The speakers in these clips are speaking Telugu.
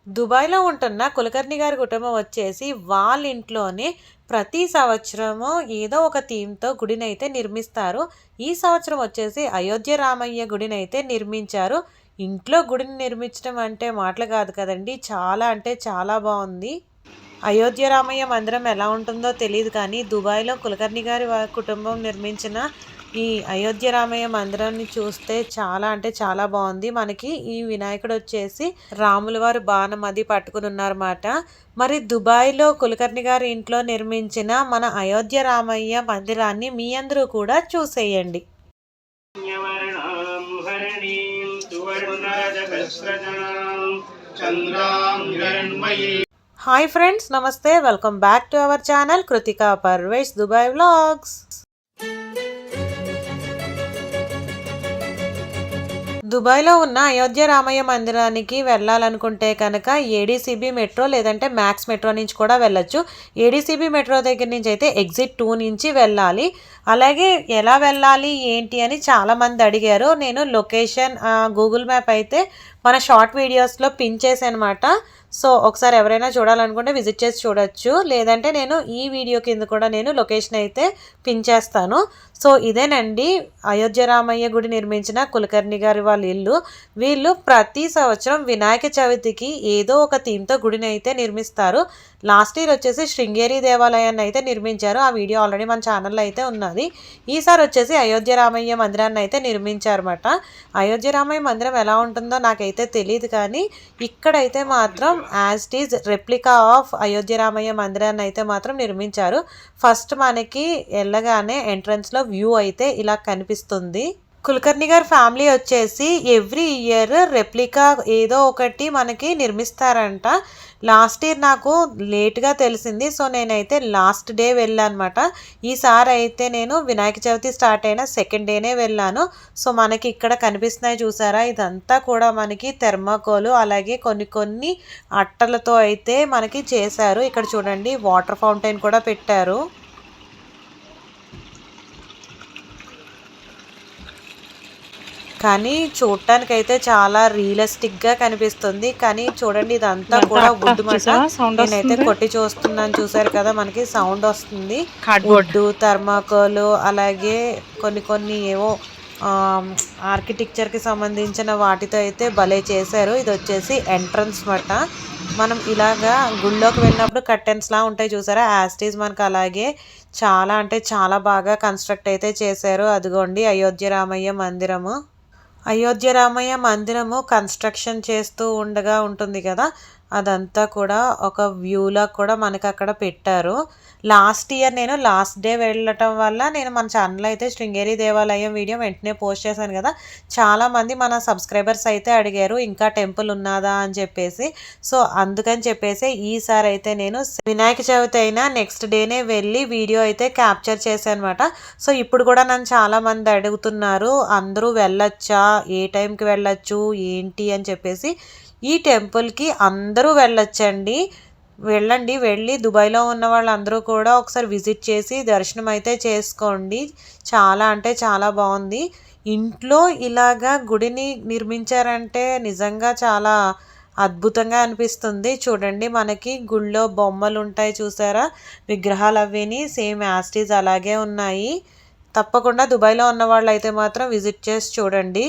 దుబాయ్‌లో ఉంటున్న కులకర్ణి గారి కుటుంబం వచ్చేసి వాళ్ళ ఇంట్లోనే ప్రతి సంవత్సరము ఏదో ఒక థీమ్‌తో గుడినైతే నిర్మిస్తారు. ఈ సంవత్సరం వచ్చేసి అయోధ్య రామయ్య గుడినైతే నిర్మించారు. ఇంట్లో గుడిని నిర్మించడం అంటే మాటలు కాదు కదండీ! చాలా అంటే చాలా బావుంది. అయోధ్య రామయ్య మందిరం ఎలా ఉంటుందో తెలీదు కానీ దుబాయ్‌లో కులకర్ణి గారి కుటుంబం నిర్మించిన ఈ అయోధ్య రామయ్య మందిరాన్ని చూస్తే చాలా అంటే చాలా బాగుంది. మనకి ఈ వినాయకుడు వచ్చేసి రాముల వారి బాణం అది పట్టుకుని ఉన్నారన్నమాట. మరి దుబాయ్‌లో కులకర్ణి గారి ఇంట్లో నిర్మించిన మన అయోధ్య రామయ్య మందిరాన్ని మీ అందరూ కూడా చూసేయండి. హాయ్ ఫ్రెండ్స్, నమస్తే, welcome back to our channel Kritika Parvesh Dubai vlogs. దుబాయ్‌లో ఉన్న అయోధ్య రామయ్య మందిరానికి వెళ్ళాలనుకుంటే కనుక ఏడీసీబీ మెట్రో లేదంటే మ్యాక్స్ మెట్రో నుంచి కూడా వెళ్ళొచ్చు. ఏడీసీబీ మెట్రో దగ్గర నుంచి అయితే ఎగ్జిట్ 2 నుంచి వెళ్ళాలి. అలాగే ఎలా వెళ్ళాలి ఏంటి అని చాలామంది అడిగారు. నేను లొకేషన్ గూగుల్ మ్యాప్ అయితే మన షార్ట్ వీడియోస్లో పిన్ చేశానమాట. సో ఒకసారి ఎవరైనా చూడాలనుకుంటే విజిట్ చేసి చూడొచ్చు. లేదంటే నేను ఈ వీడియో కింద కూడా నేను లొకేషన్ అయితే పిన్ చేస్తాను. సో ఇదేనండి అయోధ్య రామయ్య గుడి నిర్మించిన కులకర్ణి గారి వాళ్ళ ఇల్లు. వీళ్ళు ప్రతి సంవత్సరం వినాయక చవితికి ఏదో ఒక థీమ్తో గుడిని అయితే నిర్మిస్తారు. లాస్ట్ ఇయర్ వచ్చేసి శృంగేరి దేవాలయాన్ని అయితే నిర్మించారు. ఆ వీడియో ఆల్రెడీ మన ఛానల్లో అయితే ఉన్నది. ఈసారి వచ్చేసి అయోధ్య రామయ్య మందిరాన్ని అయితే నిర్మించారన్నమాట. అయోధ్య రామయ్య మందిరం ఎలా ఉంటుందో నాకైతే తెలియదు కానీ ఇక్కడైతే మాత్రం as it is replica of Ayodhya Ramayya మందిరాన్ని అయితే మాత్రం నిర్మించారు. ఫస్ట్ మనకి వెళ్ళగానే ఎంట్రన్స్లో వ్యూ అయితే ఇలా కనిపిస్తుంది. కులకర్ణి గారి ఫ్యామిలీ వచ్చేసి ఎవ్రీ ఇయర్ రెప్లికా ఏదో ఒకటి మనకి నిర్మిస్తారంట. లాస్ట్ ఇయర్ నాకు లేట్గా తెలిసింది. సో నేనైతే లాస్ట్ డే వెళ్ళానమాట. ఈసారి అయితే నేను వినాయక చవితి స్టార్ట్ అయిన సెకండ్ డేనే వెళ్ళాను. సో మనకి ఇక్కడ కనిపిస్తున్నాయి చూసారా, ఇదంతా కూడా మనకి థెర్మాకోలు అలాగే కొన్ని అట్టలతో అయితే మనకి చేశారు. ఇక్కడ చూడండి వాటర్ ఫౌంటైన్ కూడా పెట్టారు. కానీ చూడటానికైతే చాలా రియలిస్టిక్గా కనిపిస్తుంది. కానీ చూడండి ఇదంతా కూడా వుడ్ మాట. నేనైతే కొట్టి చూస్తున్నాను, చూసారు కదా మనకి సౌండ్ వస్తుంది. వుడ్, థర్మాకోల్ అలాగే కొన్ని ఏవో ఆర్కిటెక్చర్కి సంబంధించిన వాటితో అయితే భలే చేశారు. ఇది వచ్చేసి ఎంట్రన్స్ మాట. మనం ఇలాగా గుళ్ళోకి వెళ్ళినప్పుడు కర్టెన్స్లా ఉంటాయి చూసారా, యాస్టీస్ మనకు అలాగే చాలా అంటే చాలా బాగా కన్స్ట్రక్ట్ అయితే చేశారు. అదిగోండి అయోధ్య రామయ్య మందిరము. అయోధ్య రామయ్య మందిరము కన్స్ట్రక్షన్ చేస్తూ ఉండగా ఉంటుంది కదా, అదంతా కూడా ఒక వ్యూలా కూడా మనకి అక్కడ పెట్టారు. లాస్ట్ ఇయర్ నేను లాస్ట్ డే వెళ్ళటం వల్ల నేను మన ఛానల్లో అయితే శృంగేరి దేవాలయం వీడియో వెంటనే పోస్ట్ చేశాను కదా, చాలామంది మన సబ్స్క్రైబర్స్ అయితే అడిగారు ఇంకా టెంపుల్ ఉన్నదా అని చెప్పేసి. సో అందుకని చెప్పేసి ఈసారి అయితే నేను వినాయక చవితి అయినా నెక్స్ట్ డేనే వెళ్ళి వీడియో అయితే క్యాప్చర్ చేశాను అనమాట. సో ఇప్పుడు కూడా నన్ను చాలామంది అడుగుతున్నారు అందరూ వెళ్ళొచ్చా, ఏ టైంకి వెళ్ళొచ్చు ఏంటి అని చెప్పేసి. ఈ టెంపుల్కి అందరూ వెళ్ళొచ్చండి. వెళ్ళి దుబాయ్లో ఉన్న వాళ్ళందరూ కూడా ఒకసారి విజిట్ చేసి దర్శనం అయితే చేసుకోండి. చాలా అంటే చాలా బాగుంది. ఇంట్లో ఇలాగా గుడిని నిర్మించారంటే నిజంగా చాలా అద్భుతంగా అనిపిస్తుంది. చూడండి మనకి గుళ్ళో బొమ్మలు ఉంటాయి చూసారా, విగ్రహాలు అవిని సేమ్ యాస్టీస్ అలాగే ఉన్నాయి. తప్పకుండా దుబాయ్లో ఉన్న వాళ్ళు అయితే మాత్రం విజిట్ చేసి చూడండి.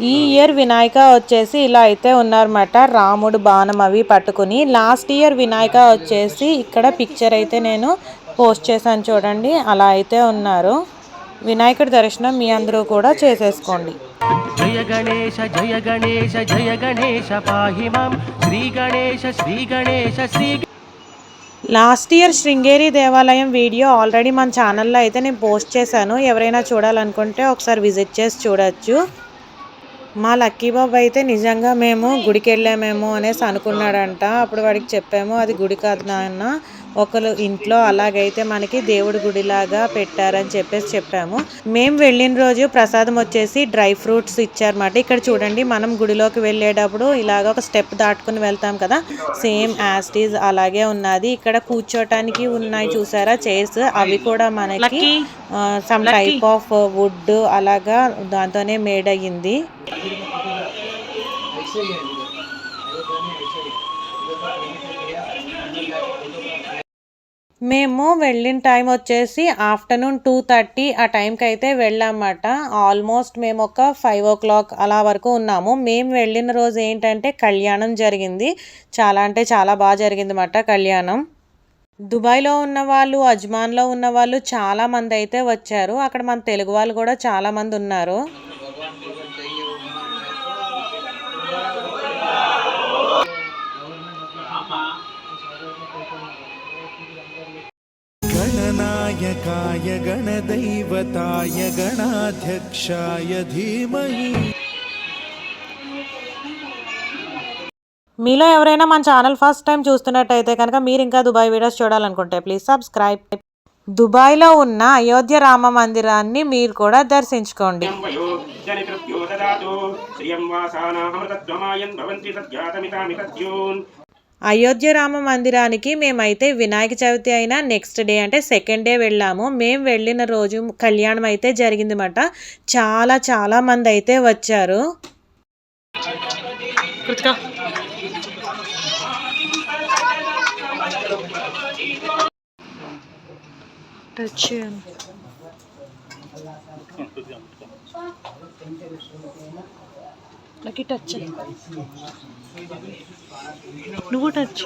ఈ ఇయర్ వినాయక వచ్చేసి ఇలా అయితే ఉన్నారన్నమాట, రాముడు బాణం అవి పట్టుకుని. లాస్ట్ ఇయర్ వినాయక వచ్చేసి ఇక్కడ పిక్చర్ అయితే నేను పోస్ట్ చేశాను చూడండి, అలా అయితే ఉన్నారు. వినాయకుడి దర్శనం మీ అందరూ కూడా చేసేసుకోండి. జయ గణేశ జయ గణేశ జయ గణేశ పాహి మాం శ్రీ గణేశ శ్రీ గణేశ శ్రీ. లాస్ట్ ఇయర్ శృంగేరి దేవాలయం వీడియో ఆల్రెడీ మన ఛానల్లో అయితే నేను పోస్ట్ చేశాను. ఎవరైనా చూడాలనుకుంటే ఒకసారి విజిట్ చేసి చూడొచ్చు. మా లక్కీ బాబు అయితే నిజంగా మేము గుడికి వెళ్ళామేమో అనేసి అనుకున్నాడంట. అప్పుడు వాడికి చెప్పాము అది గుడి కాదు నాన్న, ఒకరు ఇంట్లో అలాగైతే మనకి దేవుడి గుడిలాగా పెట్టారని చెప్పాము. మేము వెళ్ళిన రోజు ప్రసాదం వచ్చేసి డ్రై ఫ్రూట్స్ ఇచ్చారన్నమాట. ఇక్కడ చూడండి, మనం గుడిలోకి వెళ్ళేటప్పుడు ఇలాగ ఒక స్టెప్ దాటుకుని వెళ్తాం కదా, సేమ్ యాజ్ ఇట్ ఈజ్ అలాగే ఉన్నది. ఇక్కడ కూర్చోటానికి ఉన్నాయి చూసారా చైర్స్, అవి కూడా మనకి సమ్ టైప్ ఆఫ్ వుడ్ అలాగా దాంతోనే మేడ్ అయ్యింది. మేము వెళ్ళిన టైం వచ్చేసి ఆఫ్టర్నూన్ 2:30 ఆ టైంకి అయితే వెళ్ళామన్నమాట. ఆల్మోస్ట్ మేము ఒక 5 o'clock అలా వరకు ఉన్నాము. మేము వెళ్ళిన రోజు ఏంటంటే కళ్యాణం జరిగింది. చాలా అంటే చాలా బాగా జరిగింది అన్నమాట కళ్యాణం. దుబాయ్లో ఉన్న వాళ్ళు, అజ్మాన్లో ఉన్న వాళ్ళు చాలా మంది అయితే వచ్చారు. అక్కడ మన తెలుగు వాళ్ళు కూడా చాలా మంది ఉన్నారు. गणनायकाय गणदैवताय गणाध्यक्षाय धीमहि. మీలో ఎవరైనా మన ఛానల్ ఫస్ట్ టైం చూస్తున్నట్టయితే కనుక మీరు ఇంకా దుబాయ్ వీడియోస్ చూడాలనుకుంటే ప్లీజ్ సబ్స్క్రైబ్. దుబాయ్లో ఉన్న అయోధ్య రామ మందిరాన్ని మీరు కూడా దర్శించుకోండి. అయోధ్య రామ మందిరానికి మేమైతే వినాయక చవితి అయినా నెక్స్ట్ డే అంటే సెకండ్ డే వెళ్ళాము. మేము వెళ్ళిన రోజు కళ్యాణం అయితే జరిగిందన్నమాట. చాలా చాలా మంది అయితే వచ్చారు. టచ్ నువ్వు టచ్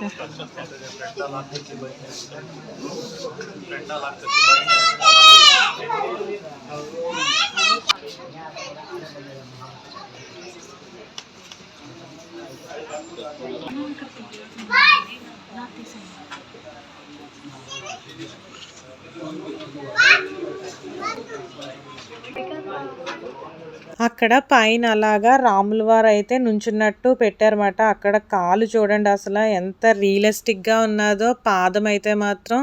అక్కడ పైన అలాగా రాముల వారు అయితే నుంచున్నట్టు పెట్టారన్నమాట. అక్కడ కాలు చూడండి అసలు ఎంత రియలిస్టిక్ గా ఉన్నదో. పాదం అయితే మాత్రం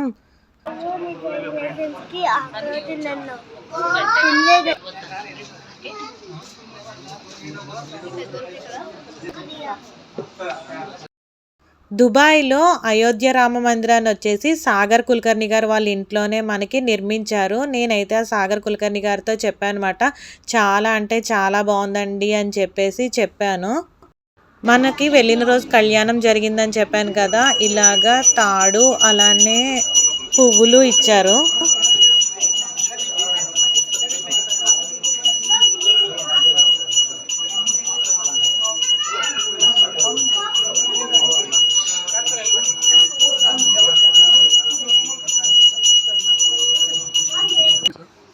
దుబాయ్లో అయోధ్య రామ మందిరాన్ని వచ్చేసి సాగర్ కుల్కర్ణి గారు వాళ్ళ ఇంట్లోనే మనకి నిర్మించారు. నేనైతే ఆ సాగర్ కుల్కర్ణి గారితో చెప్పాను అనమాట, చాలా అంటే చాలా బాగుందండి అని చెప్పాను. మనకి వెళ్ళిన రోజు కళ్యాణం జరిగిందని చెప్పాను కదా, ఇలాగా తాడు అలానే పువ్వులు ఇచ్చారు.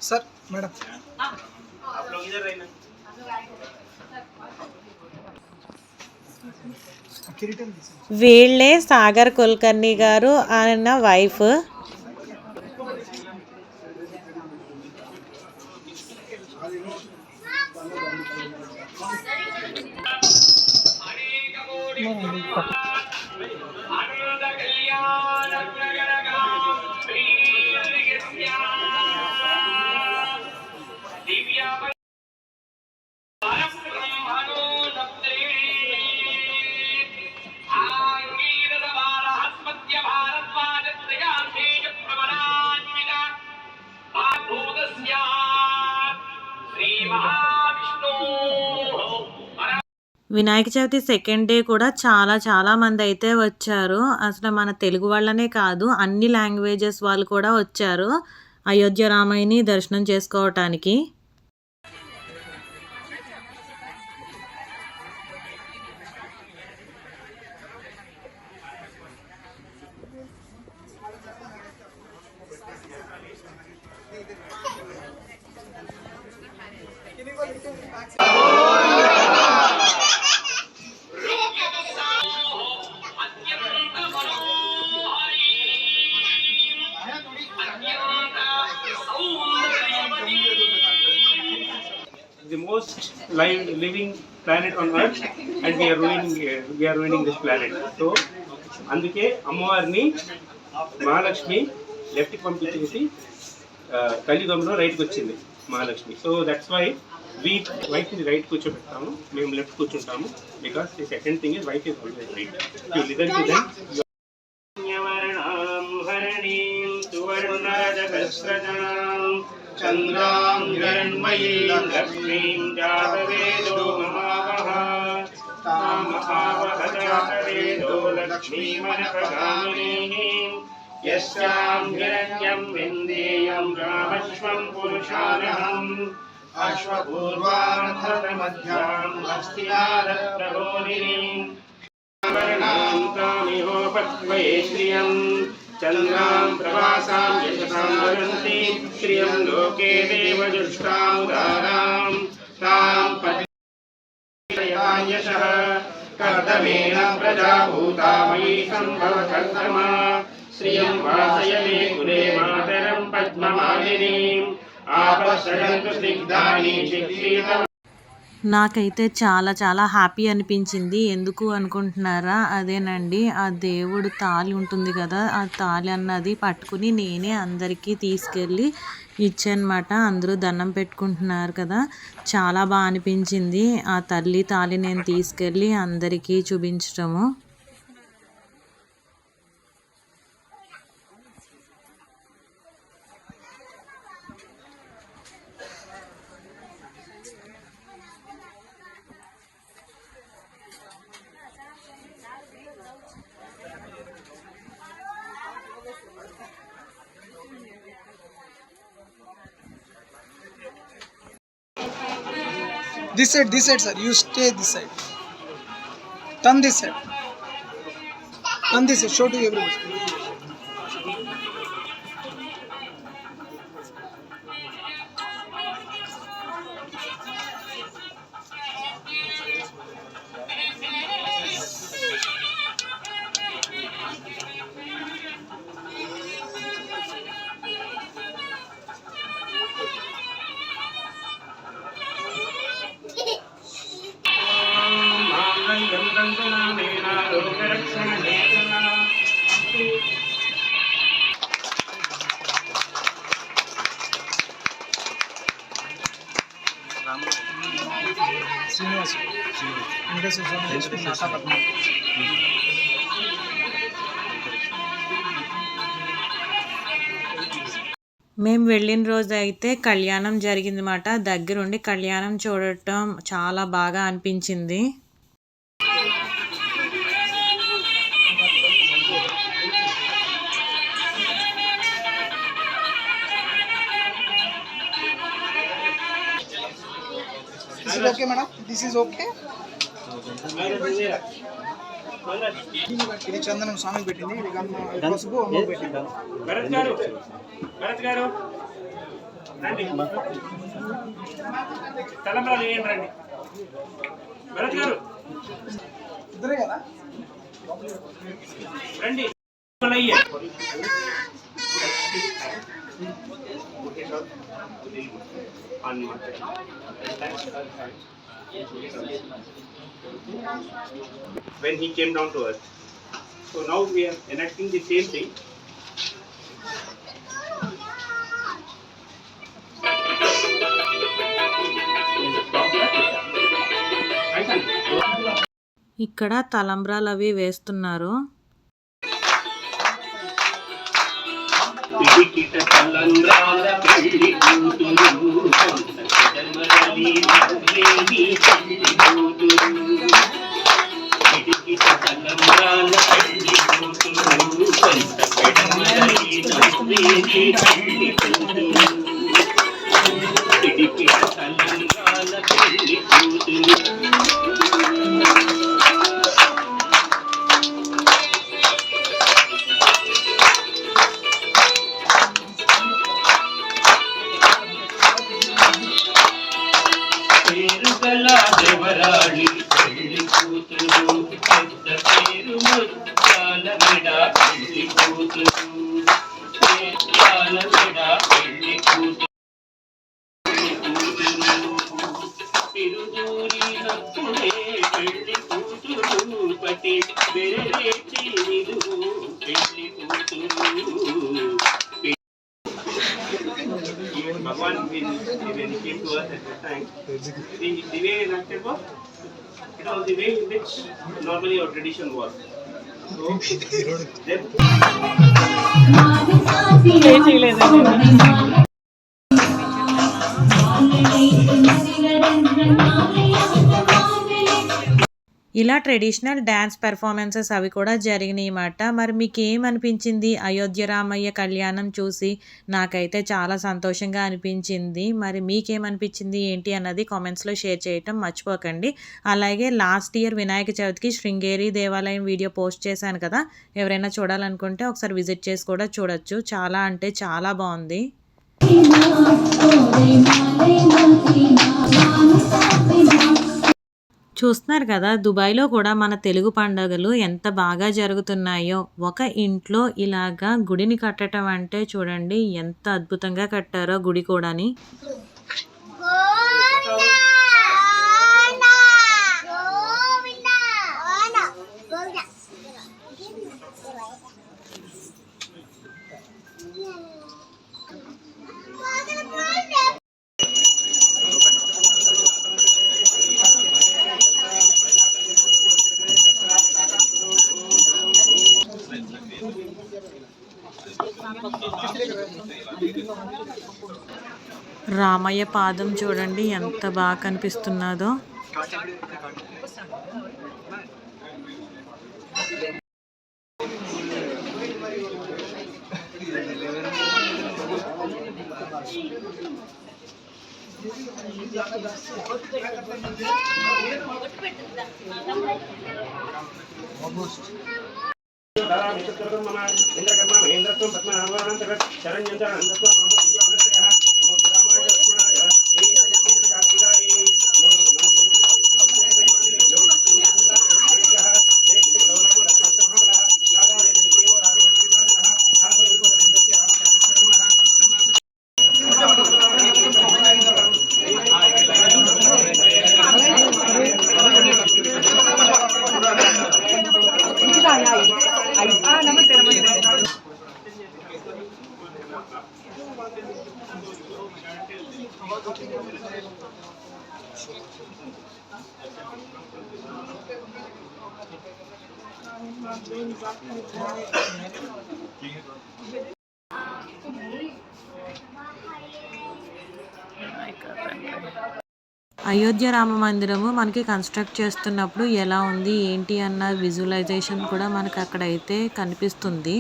सर मैडम आप लोग इधर रहना. వీళ్ళే సాగర్ కుల్కర్ణి గారు ఆయన wife. Vinayaka Chavithi second day కూడా చాలా మంది అయితే వచ్చారు. అసలు మన తెలుగు వాళ్ళనే కాదు, అన్ని లాంగ్వేజెస్ వాళ్ళు కూడా వచ్చారు అయోధ్య రామయ్యని దర్శనం చేసుకోవటానికి. The most living planet on earth, and we are ruining this planet. So అందుకే అమ్మవారిని మహాలక్ష్మి లెఫ్ట్కి పంపించేసి కలియుగంలో రైట్కి వచ్చింది మహాలక్ష్మి. సో దట్స్ వై వైఫ్ని రైట్ కూర్చోబెడతాము, మేము లెఫ్ట్ కూర్చుంటాము. Because the second thing is wife is always right. You listen to them. హరణీం సువర్ణరజతస్రజాం చంద్రాం హిరణ్మయీం లక్ష్మీం జాతవేదో మహావహ తామహావహ జాతవేదో లక్ష్మీమనపగామినీం యస్యాం హిరణ్యం విందేయం రామశ్వం పురుషానహం అశ్వపూర్వామధ్యాం హస్తినారప్రబోధినీం వర్ణాం కామిహోపత్వయే శ్రియం చంద్రాం ప్రభాసాం యశసాం వదంతి శ్రియం లోకే దేవజుష్టాముదారాం తాం పతియశః కర్దమేన ప్రజాభూతా మయీ సంభవ కర్దమా శ్రియం వాసయ మే కులే మాతరం పద్మమాలినీం ఆపశ్రయంతు స్నిగ్ధాని శిక్షిత. నాకైతే చాలా చాలా హ్యాపీ అనిపించింది. ఎందుకు అనుకుంటున్నారా? అదేనండి, ఆ దేవుడు తాళి ఉంటుంది కదా, ఆ తాళి అన్నది పట్టుకుని నేనే అందరికీ తీసుకెళ్ళి ఇచ్చానమాట. అందరూ దండం పెట్టుకుంటున్నారు కదా, చాలా బాగా అనిపించింది. ఆ తల్లి తాళి నేను తీసుకెళ్ళి అందరికీ చూపించడము. This side, sir. You stay this side. Turn this side. Turn this side. Show to everybody. Srinivas మేము వెళ్ళిన రోజు అయితే కళ్యాణం జరిగిందన్నమాట. దగ్గరుండి కళ్యాణం చూడటం చాలా బాగా అనిపించింది. This is okay, madam. This is okay. ఇది చందనం స్వామికి పెట్టింది, ఇది పసుపు అమ్మకు పెట్టింది. భరత్ గారు రండి, తలంబ్రాలు వేయండి, రండి భరత్ గారు, ఇద్దరే కదా రండి. When he came down to earth. So now we are enacting the same thing. ఇక్కడ తలంబ్రాలు అవి వేస్తున్నారు. దేవరాళి పెళ్లి కూతురు, పెద్ద పేరు ముత్యాల మెడ పెళ్లి కూతురు, ముత్యాల మెడ పెళ్లి కూతురు, తిరుదూరినప్పుడే పెళ్లి కూతురు పటి బెరవేచి నిలువు పెళ్లి కూతురు. Even Bhagwan, when he came to us at that time, the way he acted was, it was the way in which normally our tradition was. So, then ఇలా ట్రెడిషనల్ డ్యాన్స్ పెర్ఫార్మెన్సెస్ అవి కూడా జరిగినాయి అన్నమాట. మరి మీకు ఏమనిపించింది అయోధ్య రామయ్య కళ్యాణం చూసి? నాకైతే చాలా సంతోషంగా అనిపించింది. మరి మీకేమనిపించింది ఏంటి అన్నది కామెంట్స్లో షేర్ చేయటం మర్చిపోకండి. అలాగే లాస్ట్ ఇయర్ వినాయక చవితికి శృంగేరి దేవాలయం వీడియో పోస్ట్ చేశాను కదా, ఎవరైనా చూడాలనుకుంటే ఒకసారి విజిట్ చేసి కూడా చూడొచ్చు. చాలా అంటే చాలా బాగుంది. చూస్తున్నారు కదా, దుబాయ్లో కూడా మన తెలుగు పండుగలు ఎంత బాగా జరుగుతున్నాయో. ఒక ఇంట్లో ఇలాగా గుడిని కట్టడం అంటే చూడండి ఎంత అద్భుతంగా కట్టారో గుడి కూడాని. రామయ్య పాదం చూడండి ఎంత బాగా కనిపిస్తున్నదో. అయోధ్య రామ మందిరము మనకి కన్స్ట్రక్ట్ చేస్తున్నప్పుడు ఎలా ఉంది ఏంటి అన్న విజువలైజేషన్ కూడా మనకు అక్కడైతే కనిపిస్తుంది.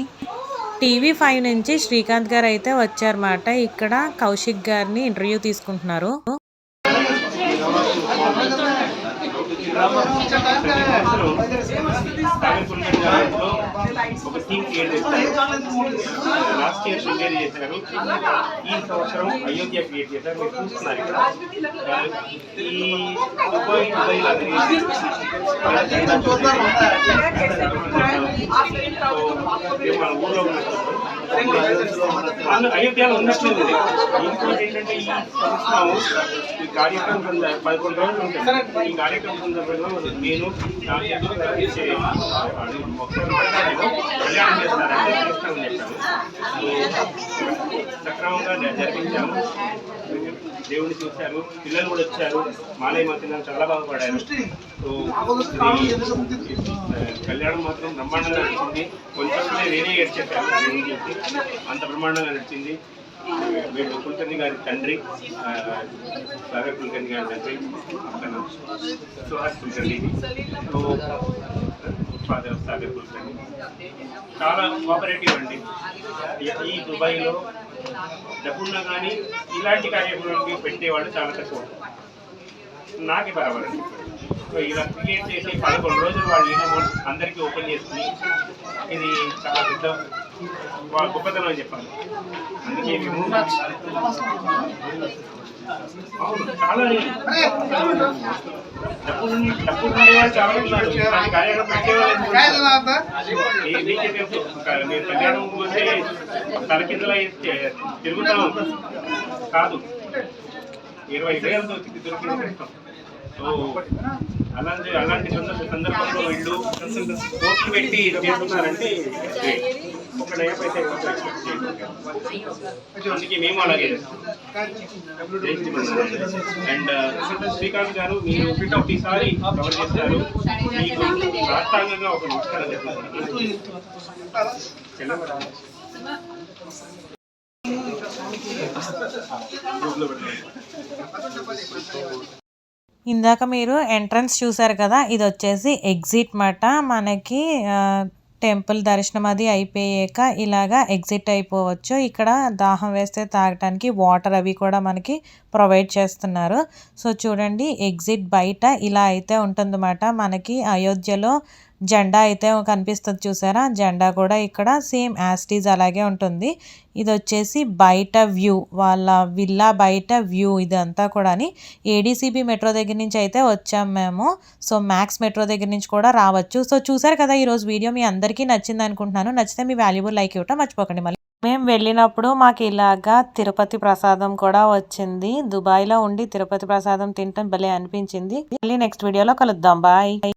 TV5 నుంచి శ్రీకాంత్ గారు అయితే వచ్చారన్నమాట. ఇక్కడ కౌశిక్ గారిని ఇంటర్వ్యూ తీసుకుంటున్నారు. ఒక టీమ్ క్రియేట్ చేస్తారు. లాస్ట్ ఇయర్ శృంగేరి చేశారు, ఈ సంవత్సరం అయోధ్య క్రియేట్ చేశారు. మీరు చూస్తున్నారు ఇక్కడ ఈ మన ఊళ్ళో ఉన్నట్టు అయోధ్యలో ఉన్నట్లేదు. ఇంకోటి ఏంటంటే ఈ సంవత్సరం ఈ కార్యక్రమం 11 రోజులు ఉంటుంది. ఈ కార్యక్రమం సందర్భంగా నేను కళ్యాణం చేస్తారంటే చేస్తామని చెప్పాను. సక్రమంగా జరిపించాము. దేవుడిని చూశారు, పిల్లలు కూడా వచ్చారు. మాలయ్య మాత్రం చాలా బాగుపడారు. సో కళ్యాణం మాత్రం బ్రహ్మాండంగా నడిచింది. కొంచెం నేనే ఏడ్చేశాను దేవుని చెప్పి, అంత బ్రహ్మాండంగా నడిచింది. వీళ్ళు కులకర్ణి గారి తండ్రి, సాగర్ కులకర్ణి గారి తండ్రి, అక్కడ సుహాస్ కులకర్ణి, ఫాదర్ సాగర్ కులకర్ణి చాలా కోఆపరేటివ్ అండి. ఈ దుబాయ్లో డబ్బున్నా కానీ ఇలాంటి కార్యక్రమాలకి పెట్టేవాళ్ళు చాలా తక్కువ. నాకే బరాబర్ అండి. సో ఇలా క్రియేట్ చేసి 11 రోజులు వాళ్ళు అందరికీ ఓపెన్ చేసుకుని, ఇది చాలా పెద్ద గొప్పతనం అని చెప్పాలి. అందుకే మేము చాలా డబ్బు ఉండేవాళ్ళు చాలా ఉన్నారు. కార్యక్రమం పెట్టేవాళ్ళు మీకే తెలుసు. మీరు కళ్యాణం పోతే తలకిందులై తిరుగుతాం కాదు, 20 వేలతో దొరికింది కష్టం. సో అలాంటి సందర్భంలో వీళ్ళు పోస్ట్ పెట్టి చేస్తున్నారంటే ఒక నయా పైసా ఎక్కువ ఎక్స్పెక్ట్ చేయకూడదు. అందుకే మేము అలాగే చేస్తాం. అండ్ శ్రీకాంత్ గారు మీరు ప్రతిసారి కవర్ చేస్తారు. మీకు రాష్ట్రాంగంగా ఒక నమస్కారం చెప్తాను. ఇందాక మీరు ఎంట్రన్స్ చూసారు కదా, ఇది వచ్చేసి ఎగ్జిట్ మాట. మనకి టెంపుల్ దర్శనం అది అయిపోయాక ఇలాగా ఎగ్జిట్ అయిపోవచ్చు. ఇక్కడ దాహం వేస్తే తాగటానికి వాటర్ అవి కూడా మనకి ప్రొవైడ్ చేస్తున్నారు. సో చూడండి, ఎగ్జిట్ బయట ఇలా అయితే ఉంటుందన్నమాట. మనకి అయోధ్యలో జెండా అయితే కనిపిస్తుంది చూసారా, జెండా కూడా ఇక్కడ సేమ్ యాస్టీజ్ అలాగే ఉంటుంది. ఇది వచ్చేసి బయట వ్యూ, వాళ్ళ విల్లా బయట వ్యూ ఇదంతా కూడా. ఏడీసీబీ మెట్రో దగ్గర నుంచి అయితే వచ్చాం మేము. సో మ్యాక్స్ మెట్రో దగ్గర నుంచి కూడా రావచ్చు. సో చూసారు కదా, ఈరోజు వీడియో మీ అందరికీ నచ్చింది అనుకుంటున్నాను. నచ్చితే మీ వాల్యుబుల్ లైక్ ఇవ్వటం మర్చిపోకండి. మళ్ళీ మేము వెళ్ళినప్పుడు మాకు ఇలాగా తిరుపతి ప్రసాదం కూడా వచ్చింది. దుబాయ్లో ఉండి తిరుపతి ప్రసాదం తినటం భలే అనిపించింది. మళ్ళీ నెక్స్ట్ వీడియోలో కలుద్దాం. బాయ్.